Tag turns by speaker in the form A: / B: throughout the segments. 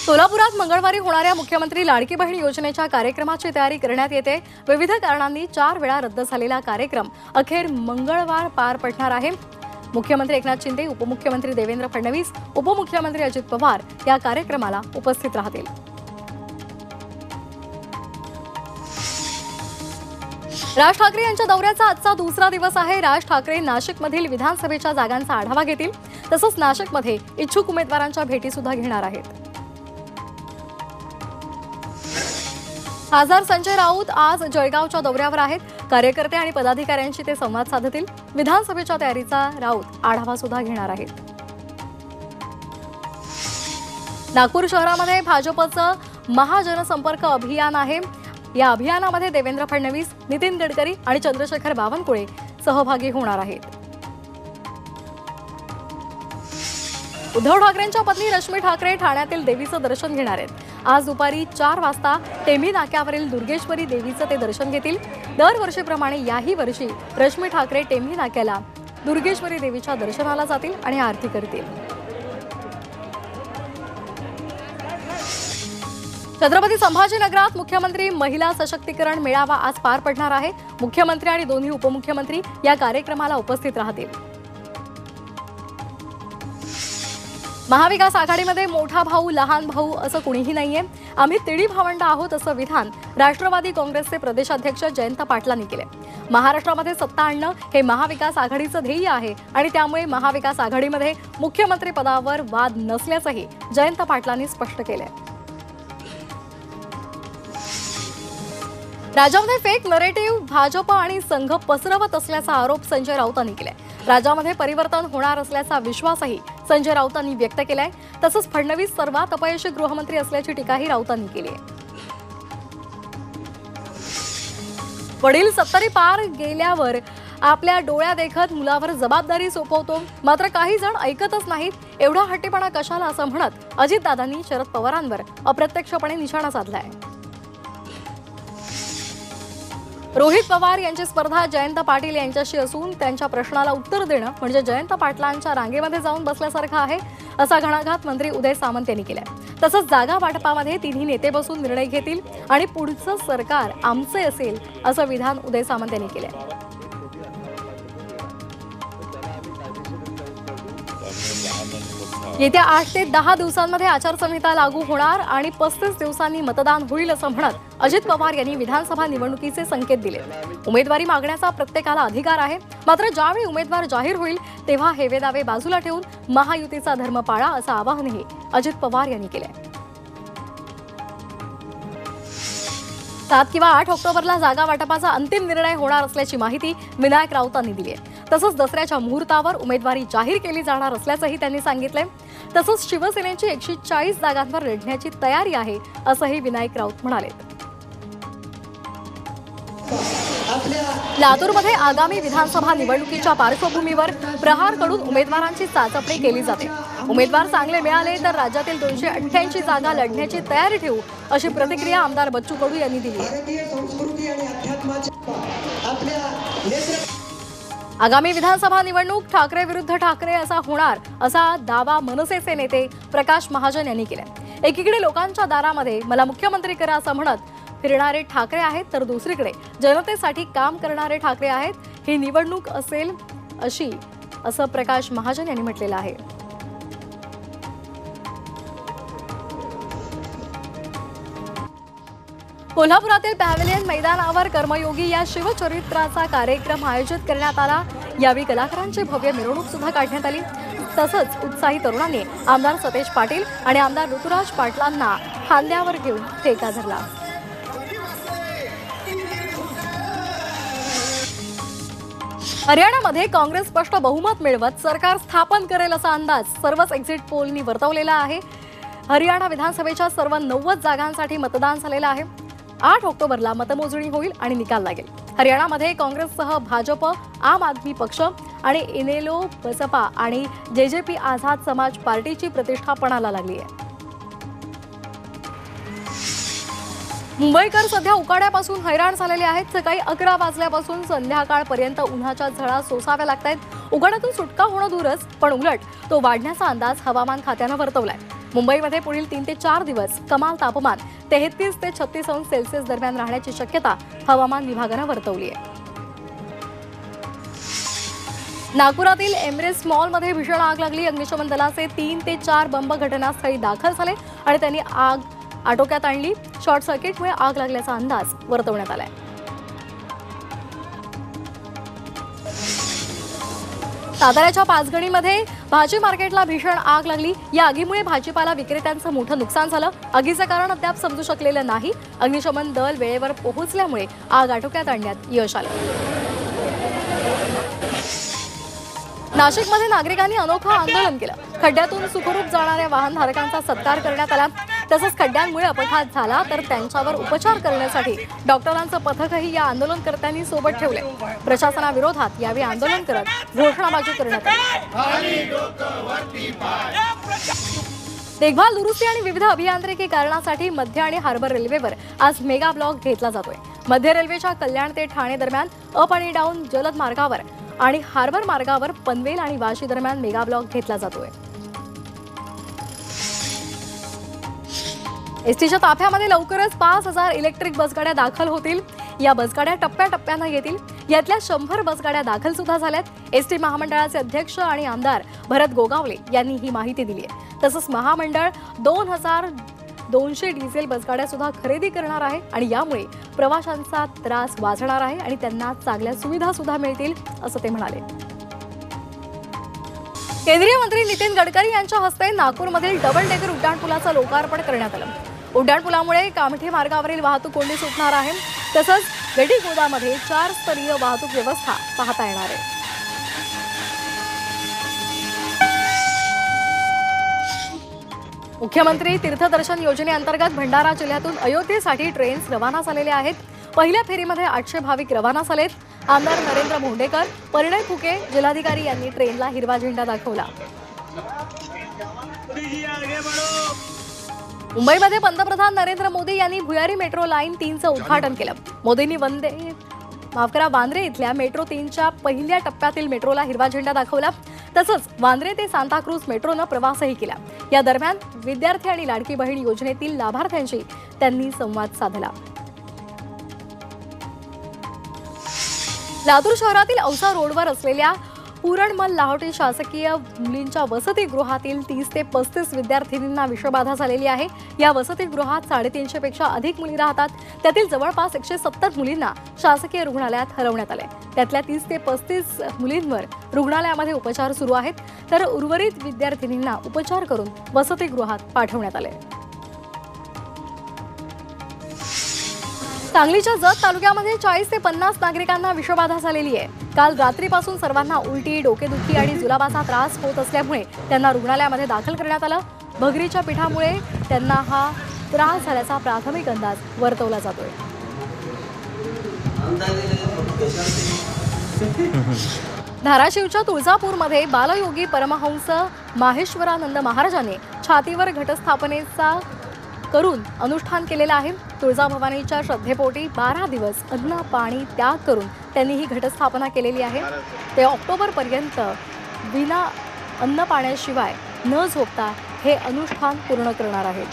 A: सोलापुरात मंगळवारी होणाऱ्या मुख्यमंत्री लाडकी बहीण योजनेच्या कार्यक्रमाची तयारी करण्यात येते। विविध कारणांनी 4 वेळा रद्द झालेला कार्यक्रम अखेर मंगळवार पार पडणार आहे। मुख्यमंत्री एकनाथ शिंदे, उपमुख्यमंत्री देवेंद्र फडणवीस, उपमुख्यमंत्री अजित पवार या कार्यक्रमाला उपस्थित राहतील। राज ठाकरे यांच्या दौऱ्याचा आजचा दुसरा दिवस आहे। राज ठाकरे नाशिकमधील विधानसभेच्या जागांचा आढावा घेतील, तसंच नाशिकमध्ये इच्छुक उमेदवारांच्या भेटी सुद्धा घेणार आहेत। खासदार संजय राऊत आज जळगावच्या दौऱ्यावर आहेत। कार्यकर्ते आणि पदाधिकाऱ्यांशी ते संवाद साधतील। विधानसभेच्या तयारीचा राऊत आढावा सुद्धा घेणार आहेत। नागपूर शहरामध्ये भाजपचं महाजनसंपर्क अभियान आहे। या अभियानामध्ये देवेंद्र फडणवीस, नितीन गडकरी आणि चंद्रशेखर बावनकुळे सहभागी होणार आहेत। उद्धव ठाकरेंच्या पत्नी रश्मी ठाकरे ठाण्यातील देवीचं दर्शन घेणार आहेत। आज दुपारी 4 वाजता टेंभी नाक्यावरील दुर्गेश्वरी देवीचं ते दर्शन घेतील। दरवर्षीप्रमाणे याही वर्षी रश्मी ठाकरे टेंभी नाक्याला दुर्गेश्वरी देवीच्या दर्शनाला जातील आणि आरती करतील। छत्रपती संभाजीनगरात मुख्यमंत्री महिला सशक्तीकरण मेळावा आज पार पडणार आहे। मुख्यमंत्री आणि दोन्ही उपमुख्यमंत्री या कार्यक्रमाला उपस्थित राहतील। महाविकास आघाडीमध्ये मोठा भाऊ लहान भाऊ असं कुणीही नाहीये। आम्ही तिढी भावंड आहोत असं विधान राष्ट्रवादी काँग्रेसचे प्रदेशाध्यक्ष जयंत पाटलांनी केले। महाराष्ट्रामध्ये सत्ता आणणं हे महाविकास आघाडीचं ध्येय आहे आणि त्यामुळे महाविकास आघाडीमध्ये मुख्यमंत्री पदावर वाद नसल्याचंही जयंत पाटलांनी स्पष्ट केलंय। राज्यामध्ये फेक नरेटिव्ह भाजप आणि संघ पसरवत असल्याचा आरोप संजय राऊतांनी केलाय। राज्यामध्ये परिवर्तन होणार असल्याचा विश्वासही संजय राऊतांनी व्यक्त केलाय। तसंच फडणवीस सर्वात अपयशी गृहमंत्री असल्याची टीकाही राऊतांनी केली आहे। वडील 70 पार गेल्यावर आपल्या डोळ्या देखत मुलावर जबाबदारी सोपवतो, मात्र काही जण ऐकतच नाहीत। एवढा हट्टीपणा कशाला असं म्हणत अजितदादांनी शरद पवारांवर अप्रत्यक्षपणे निशाणा साधलाय। रोहित पवार यांची स्पर्धा जयंत पाटील यांच्याशी असून त्यांच्या प्रश्नाला उत्तर देणं म्हणजे जयंत पाटलांच्या रांगेमध्ये जाऊन बसल्यासारखं आहे, असा घणाघात मंत्री उदय सामंत यांनी केलाय। तसंच जागा वाटपामध्ये तिन्ही नेते बसून निर्णय घेतील आणि पुढचं सरकार आमचे असेल असं विधान उदय सामंत यांनी केलंय। येत्या 8 ते 10 दिवसांमध्ये आचारसंहिता लागू होणार आणि 35 दिवसांनी मतदान होईल असं म्हणत अजित पवार यांनी विधानसभा निवडणुकीचे संकेत दिले। उमेदवारी मागण्याचा प्रत्येकाला अधिकार आहे, मात्र ज्यावेळी उमेदवार जाहीर होईल तेव्हा हेवे दावे बाजूला ठेवून महायुतीचा धर्म पाळा असं आवाहनही अजित पवार यांनी केलंय। 7 किंवा 8 ऑक्टोबरला जागा वाटपाचा अंतिम निर्णय होणार असल्याची माहिती विनायक राऊतांनी दिली आहे। तसंच दसऱ्याच्या मुहूर्तावर उमेदवारी जाहीर केली जाणार असल्याचंही त्यांनी सांगितलंय। तसंच शिवसेनेची 140 जागांवर लढण्याची तयारी आहे असंही विनायक राऊत म्हणाले। लातूरमध्ये आगामी विधानसभा निवडणुकीच्या पार्श्वभूमीवर प्रहारकडून उमेदवारांची चाचपणी केली जाते। उमेदवार चांगले मिळाले तर राज्यातील 288 जागा लढण्याची तयारी ठेवू अशी प्रतिक्रिया आमदार बच्चू कडू यांनी दिली आहे। आगामी विधानसभा निवडणूक ठाकरे विरुद्ध ठाकरे असा होणार असा दावा मनसेचे नेते प्रकाश महाजन यांनी केलाय। एकीकडे लोकांच्या दारामध्ये मला मुख्यमंत्री करा असं म्हणत फिरणारे ठाकरे आहेत, तर दुसरीकडे जनतेसाठी काम करणारे ठाकरे आहेत। ही निवडणूक असेल अशी असं प्रकाश महाजन यांनी म्हटलेलं आहे। कोल्हापुरातील पॅव्हेलियन मैदानावर कर्मयोगी या शिवचरित्राचा कार्यक्रम आयोजित करण्यात आला। यावेळी कलाकारांची भव्य मिरवणूक सुद्धा काढण्यात आली। तसंच उत्साही तरुणांनी आमदार सतेज पाटील आणि आमदार ऋतुराज पाटलांना खांद्यावर घेऊन ठेका धरला। हरियाणामध्ये काँग्रेस स्पष्ट बहुमत मिळवत सरकार स्थापन करेल असा अंदाज सर्वच एक्झिट पोलनी वर्तवलेला आहे। हरियाणा विधानसभेच्या सर्व 90 जागांसाठी मतदान झालेलं आहे। 8 ऑक्टोबरला मतमोजणी होईल आणि निकाल लागेल। हरियाणामध्ये काँग्रेससह भाजप, आम आदमी पक्ष आणि इनेलो, बसपा आणि जेजेपी आझाद समाज पार्टीची प्रतिष्ठा पणाला लागली आहे। मुंबईकर सध्या उकाड्यापासून हैराण झालेले आहेत। सकाळी 11 वाजल्यापासून संध्याकाळपर्यंत उन्हाच्या झळा सोसाव्या लागतायत। उकाड्यातून सुटका होणं दूरच, पण उलट तो वाढण्याचा अंदाज हवामान खात्यानं वर्तवलाय। मुंबईमध्ये पुढील 3 ते 4 दिवस कमाल तापमान 33 ते 36 अंश सेल्सिअस दरम्यान राहण्याची शक्यता हवामान विभागानं वर्तवली आहे. नागपुरातील एमरेस मॉलमध्ये भीषण आग लागली. अग्निशमन दलाचे 3 ते 4 बंब घटनास्थळी दाखल झाले आणि त्यांनी आग आटोक्यात आणली. शॉर्ट सर्किटमुळे आग लागल्याचा अंदाज वर्तवण्यात आलाय. साताऱ्याच्या पाचगणीमध्ये भाजी मार्केटला भीषण आग लागली. या आगीमुळे भाजीपाला विक्रेत्यांचं मोठं नुकसान झालं. आगीचं कारण अद्याप समजू शकलेलं नाही. अग्निशमन दल वेळेवर पोहोचल्यामुळे आग आटोक्यात आणण्यात यश आलं. नाशिकमध्ये नागरिकांनी अनोखं आंदोलन केलं. खड्ड्यातून सुखरूप जाणाऱ्या वाहनधारकांचा सत्कार करण्यात आला. तसंच खड्ड्यांमुळे अपघात झाला तर त्यांच्यावर उपचार करण्यासाठी डॉक्टरांचं पथकही या आंदोलनकर्त्यांनी सोबत ठेवले. प्रशासनाविरोधात यावेळी आंदोलन करत घोषणाबाजी करण्यात आली. देखभाल, दुरुस्ती आणि विविध अभियांत्रिकी कारणासाठी मध्य आणि हार्बर रेल्वेवर आज मेगा ब्लॉक घेतला जातोय. मध्य रेल्वेच्या कल्याण ते ठाणे दरम्यान अप आणि डाऊन जलद मार्गावर आणि हार्बर मार्गावर पनवेल आणि वाशी दरम्यान मेगा ब्लॉक घेतला जातोय. एसटीच्या ताफ्यामध्ये लवकरच 5000 इलेक्ट्रिक बसगाड्या दाखल होतील. या बसगाड्या टप्प्याटप्प्यानं येतील. यातल्या 100 बसगाड्या दाखल सुद्धा झाल्यात. एसटी महामंडळाचे अध्यक्ष आणि आमदार भरत गोगावले यांनी ही माहिती दिली आहे. तसंच महामंडळ 2200 डिझेल बसगाड्या सुद्धा खरेदी करणार आहे आणि यामुळे प्रवाशांचा त्रास वाचणार आहे आणि त्यांना चांगल्या सुविधा सुद्धा मिळतील असं ते म्हणाले. केंद्रीय मंत्री नितीन गडकरी यांच्या हस्ते नागपूरमधील डबल डेकर उड्डाणपुलाचं लोकार्पण करण्यात आलं. उड्डाणपुलामुळे कामठी मार्गावरील वाहतूक कोंडी सुटणार आहे. तसंच गडीगोदामध्ये 4 स्तरीय वाहतूक व्यवस्था पाहता येणार आहे. मुख्यमंत्री तीर्थदर्शन योजनेअंतर्गत भंडारा जिल्ह्यातून अयोध्येसाठी ट्रेन्स रवाना झालेल्या आहेत. पहिल्या फेरीमध्ये 800 भाविक रवाना झालेत. आमदार नरेंद्र भोंडेकर, परिणय फुके, जिल्हाधिकारी यांनी ट्रेनला हिरवा झेंडा दाखवला. मुंबईमध्ये पंतप्रधान नरेंद्र मोदी यांनी भुयारी मेट्रो लाईन 3चं उद्घाटन केलं. मोदींनी वांद्रे इथल्या मेट्रो 3च्या पहिल्या टप्प्यातील मेट्रोला हिरवा झेंडा दाखवला. तसंच वांद्रे ते सांताक्रूज मेट्रोनं प्रवासही केला. या दरम्यान विद्यार्थी आणि लाडकी बहीण योजनेतील लाभार्थ्यांशी त्यांनी संवाद साधला. लातूर शहरातील औसा रोडवर असलेल्या पुरणमल लाहोटी शासकीय मुलींच्या वसतिगृहातील 30 ते 35 विद्यार्थिनींना विषबाधा झालेली आहे. या वसतिगृहात 350 पेक्षा अधिक मुली राहतात. त्यातील जवळपास 170 मुलींना शासकीय रुग्णालयात हलवण्यात आले. त्यातल्या 30 ते 35 मुलींवर रुग्णालयामध्ये उपचार सुरू आहेत, तर उर्वरित विद्यार्थिनींना उपचार करून वसतिगृहात पाठवण्यात आले. सांगलीच्या जत तालुक्यामध्ये 40 ते 50 नागरिकांना विषबाधा झालेली आहे. काल रात्रीपासून सर्वांना उलटी, डोकेदुखी आणि जुलाबाचा त्रास होत असल्यामुळे त्यांना रुग्णालयामध्ये दाखल करण्यात आलं. भगरीच्या पिठामुळे त्यांना हा त्रास झाल्याचा प्राथमिक अंदाज वर्तवला जातोय. धाराशिवच्या तुळजापूरमध्ये बालयोगी परमहंस माहेश्वरानंद महाराजांनी छातीवर घटस्थापनेचा करून अनुष्ठान केलेलं आहे. तुळजाभवानीच्या श्रद्धेपोटी 12 दिवस अन्न पाणी त्याग करून त्यांनी ही घटस्थापना केलेली आहे. ते ऑक्टोबरपर्यंत विना अन्न पाण्याशिवाय न झोपता हे अनुष्ठान पूर्ण करणार आहेत.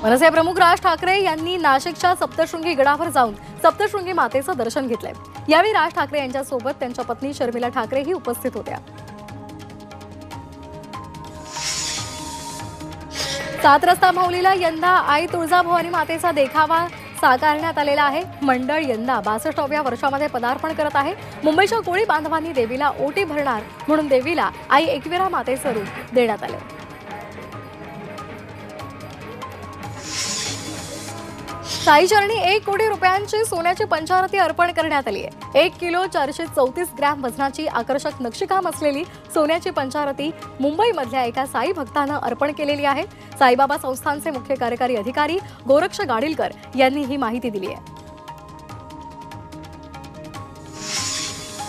A: मनसे प्रमुख राज ठाकरे यांनी नाशिकच्या सप्तशृंगी गडावर जाऊन सप्तशृंगी मातेचं दर्शन घेतलंय. यावेळी राज ठाकरे यांच्यासोबत त्यांच्या पत्नी शर्मिला ठाकरेही उपस्थित होत्या. 7 रस्ता माऊलीला यंदा आई तुळजाभवानी मातेचा देखावा साकारण्यात आलेला आहे. मंडळ यंदा 62व्या वर्षामध्ये पदार्पण करत आहे. मुंबईच्या कोळी बांधवांनी देवीला ओटी भरणार म्हणून देवीला आई एकविरा मातेचं रूप देण्यात आले. साईचरणी 1 कोटी रुपयांची सोन्याची पंचारती अर्पण करण्यात आली आहे. 1 किलो 434 ग्रॅम वजनाची आकर्षक नक्षीकाम असलेली सोन्याची पंचारती मुंबईमधल्या एका साई भक्तानं अर्पण केलेली आहे. साईबाबा संस्थानचे मुख्य कार्यकारी अधिकारी गोरक्ष गाडीलकर यांनी ही माहिती दिली आहे.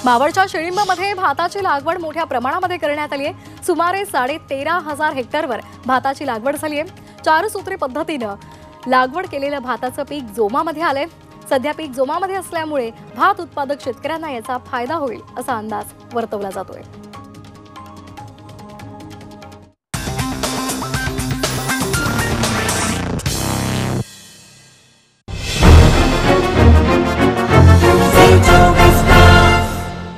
A: मावळच्या शिळिंबमध्ये भाताची लागवड मोठ्या प्रमाणामध्ये करण्यात आली आहे. सुमारे 13,500 हेक्टरवर भाताची लागवड झाली आहे. 4 सूत्री पद्धतीनं लागवड केलेलं भाताचं पीक जोमामध्ये आलंय. सध्या पीक जोमामध्ये असल्यामुळे भात उत्पादक शेतकऱ्यांना याचा फायदा होईल असा अंदाज वर्तवला जातोय.